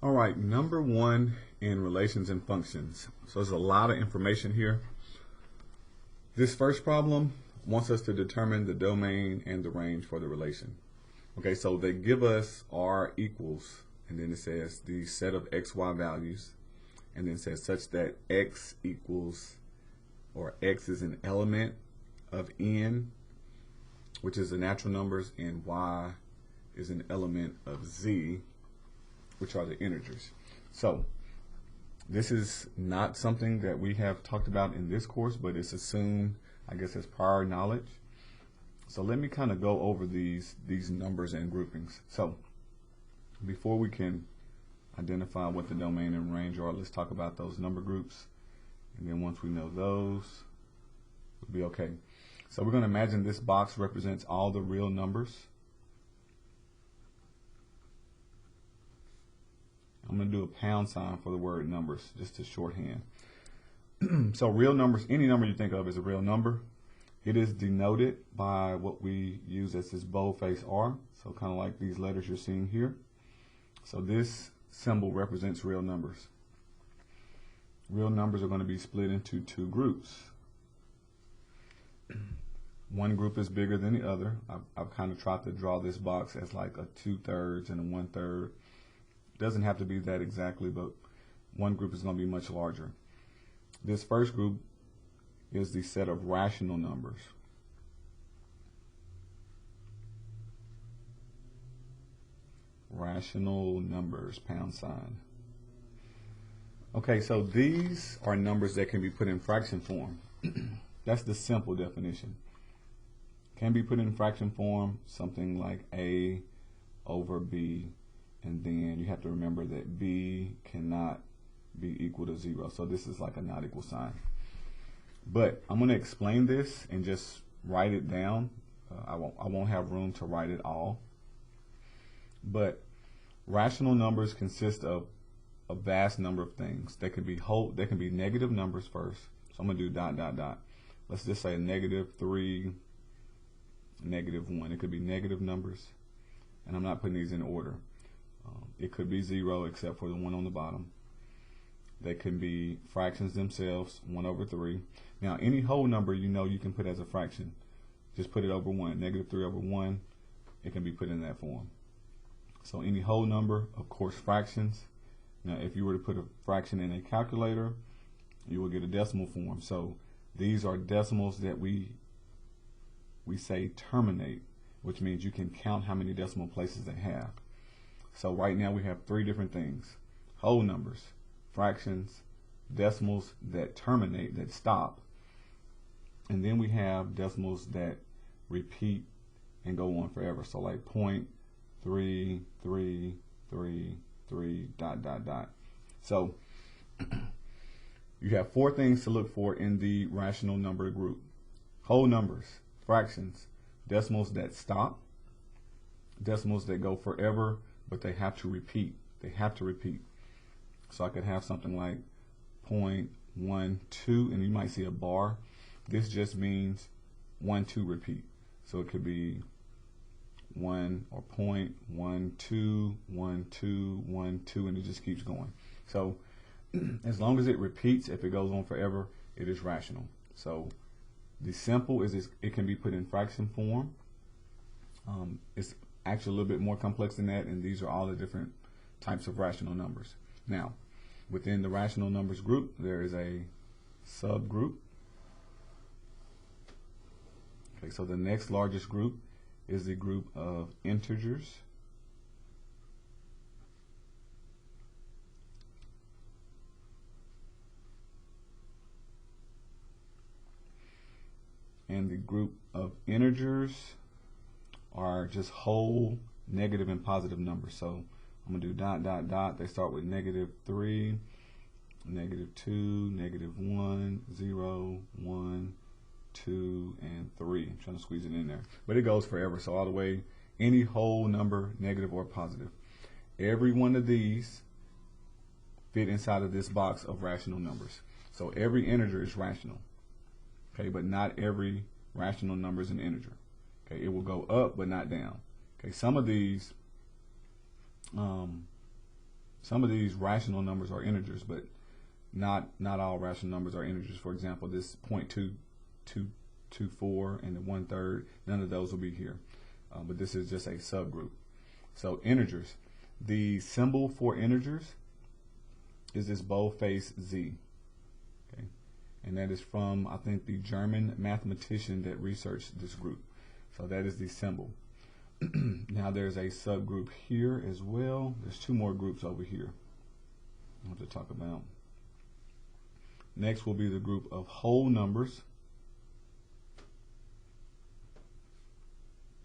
All right, number one in relations and functions. So there's a lot of information here. This first problem wants us to determine the domain and the range for the relation. Okay, so they give us R equals, and then it says the set of XY values, and then it says such that X equals, or X is an element of N, which is the natural numbers, and Y is an element of Z, which are the integers. So this is not something that we have talked about in this course, but it's assumed, I guess, as prior knowledge. So let me kind of go over these numbers and groupings. So before we can identify what the domain and range are, let's talk about those number groups. And then once we know those, we'll be okay. So we're going to imagine this box represents all the real numbers. I'm going to do a pound sign for the word numbers, just to shorthand. So real numbers, any number you think of is a real number. It is denoted by what we use as this boldface R, so kind of like these letters you're seeing here. So this symbol represents real numbers. Real numbers are going to be split into two groups. One group is bigger than the other. I've kind of tried to draw this box as like a 2/3 and a 1/3. Doesn't have to be that exactly, but one group is going to be much larger. This first group is the set of rational numbers. Rational numbers, pound sign. Okay, so these are numbers that can be put in fraction form. That's the simple definition. Can be put in fraction form, something like A over B. And then you have to remember that B cannot be equal to 0. So this is like a not equal sign. But I'm going to explain this and just write it down. I won't have room to write it all. But rational numbers consist of a vast number of things. They can be negative numbers first. So I'm going to do dot, dot, dot. Let's just say -3, -1. It could be negative numbers. And I'm not putting these in order. It could be 0 except for the one on the bottom. They can be fractions themselves, 1/3. Now any whole number you can put as a fraction. Just put it over 1. -3/1, it can be put in that form. So any whole number, of course, fractions. Now if you were to put a fraction in a calculator, you will get a decimal form. So these are decimals that we say terminate, which means you can count how many decimal places they have. So right now we have 3 different things: whole numbers, fractions, decimals that terminate, that stop, and then we have decimals that repeat and go on forever. So like 0.33333 dot, dot, dot. So you have 4 things to look for in the rational number group: whole numbers, fractions, decimals that stop, decimals that go forever, but they have to repeat. They have to repeat. So I could have something like 0.12, and you might see a bar. This just means 1, 2 repeat. So it could be 1 or 0.12, 1, 2, 1, 2, and it just keeps going. So as long as it repeats, if it goes on forever, it is rational. So the simple is it can be put in fraction form. It's actually a little bit more complex than that, and these are all the different types of rational numbers. Now, within the rational numbers group, there is a subgroup. Okay, so the next largest group is the group of integers. And the group of integers are just whole, negative, and positive numbers. So I'm going to do dot, dot, dot. They start with -3, -2, -1, 0, 1, 2, and 3. I'm trying to squeeze it in there. But it goes forever. So all the way, any whole number, negative or positive. Every one of these fit inside of this box of rational numbers. So every integer is rational. Okay, but not every rational number is an integer. Okay, it will go up but not down. Okay, some of these some of these rational numbers are integers, but not all rational numbers are integers. For example, this 0.2224 and the 1/3, none of those will be here. But this is just a subgroup. So integers. The symbol for integers is this boldface Z. Okay, and that is from, I think, the German mathematician that researched this group. So that is the symbol. Now there's a subgroup here as well. There's two more groups over here I want to talk about. Next will be the group of whole numbers.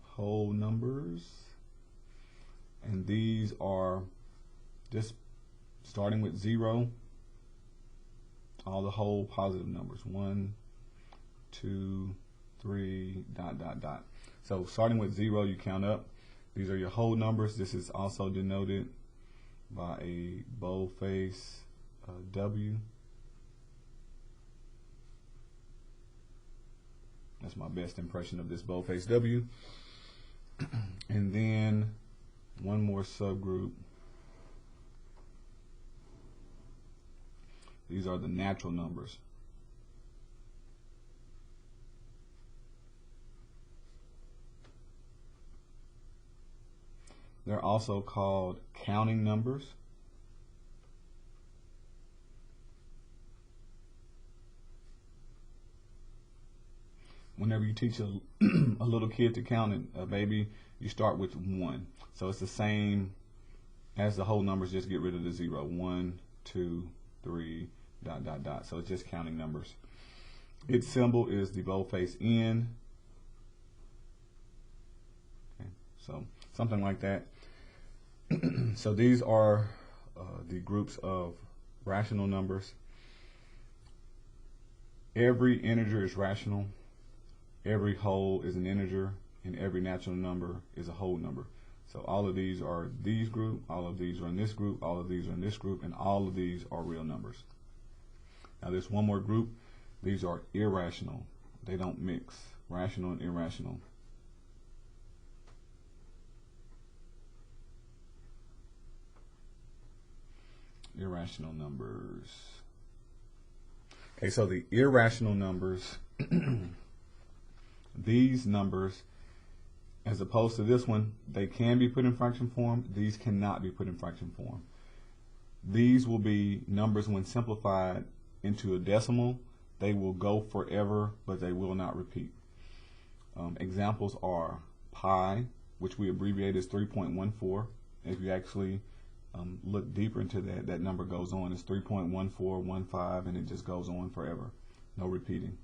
Whole numbers. And these are just starting with 0, all the whole positive numbers. 1, 2, 3, ... So starting with 0, you count up. These are your whole numbers. This is also denoted by a boldface W. That's my best impression of this boldface W. And then one more subgroup. These are the natural numbers. They're also called counting numbers. Whenever you teach a little kid to count, a baby, you start with 1. So it's the same as the whole numbers, just get rid of the 0. 1, 2, 3, ... So it's just counting numbers. Its symbol is the boldface N. Okay, so something like that. So these are the groups of rational numbers. Every integer is rational. Every whole is an integer, and every natural number is a whole number. So all of these are these group, all of these are in this group, all of these are in this group, and all of these are real numbers. Now there's one more group. These are irrational. They don't mix. Rational and irrational. Irrational numbers. Okay, so the irrational numbers, these numbers, as opposed to this one, they can be put in fraction form. These cannot be put in fraction form. These will be numbers when simplified into a decimal. They will go forever, but they will not repeat. Examples are pi, which we abbreviate as 3.14. If you actually look deeper into that, that number goes on. It's 3.1415, and it just goes on forever. No repeating.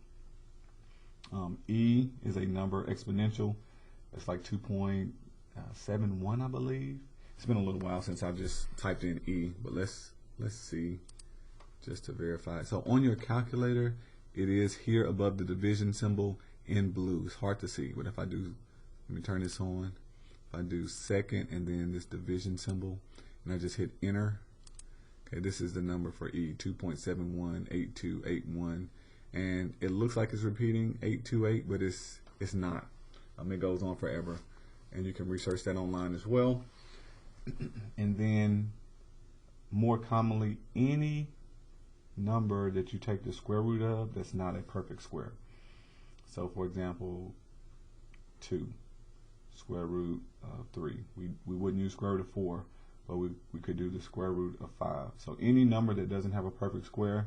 E is a number exponential. It's like 2.71, I believe. It's been a little while since I just typed in E, but let's see just to verify. So on your calculator, it is here above the division symbol in blue. It's hard to see, but if I do, let me turn this on. If I do second and then this division symbol, and I just hit enter, okay, this is the number for E, 2.718281, and it looks like it's repeating 828, but it's not. It goes on forever, and you can research that online as well. And then more commonly, any number that you take the square root of that's not a perfect square. So for example, 2 square root of 3. We wouldn't use square root of 4, but we could do the square root of 5. So any number that doesn't have a perfect square,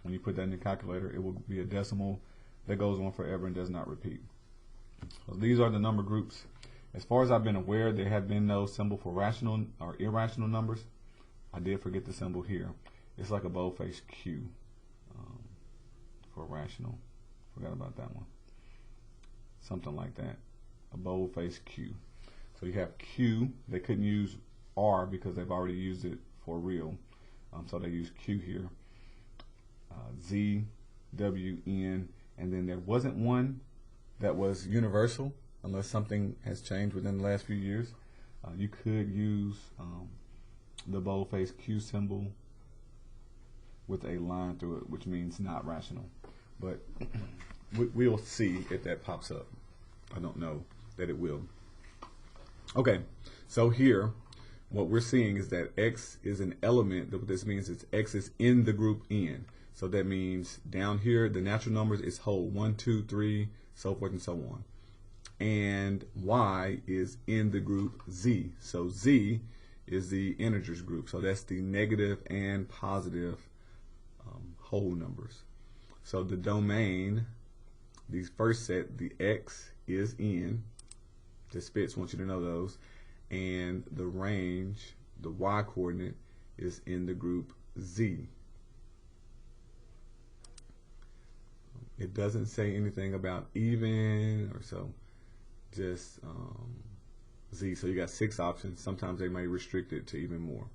when you put that in the calculator, it will be a decimal that goes on forever and does not repeat. So these are the number groups. As far as I've been aware, there have been no symbol for rational or irrational numbers. I did forget the symbol here. It's like a boldface Q for rational. Forgot about that one. Something like that. A boldface Q. So you have Q. They couldn't use R because they've already used it for real. So they use Q here. Z, W, N, and then there wasn't one that was universal unless something has changed within the last few years. You could use the boldface Q symbol with a line through it, which means not rational. But we'll see if that pops up. I don't know that it will. Okay, so here what we're seeing is that X is an element. What this means is X is in the group N. So that means down here, the natural numbers is whole, 1, 2, 3, so forth and so on. And Y is in the group Z. So Z is the integers group. So that's the negative and positive whole numbers. So the domain, these first set, the X is in. Just Spitz wants you to know those. And the range, the Y coordinate, is in the group Z. It doesn't say anything about even or so, just Z. So you got 6 options. Sometimes they may restrict it to even more.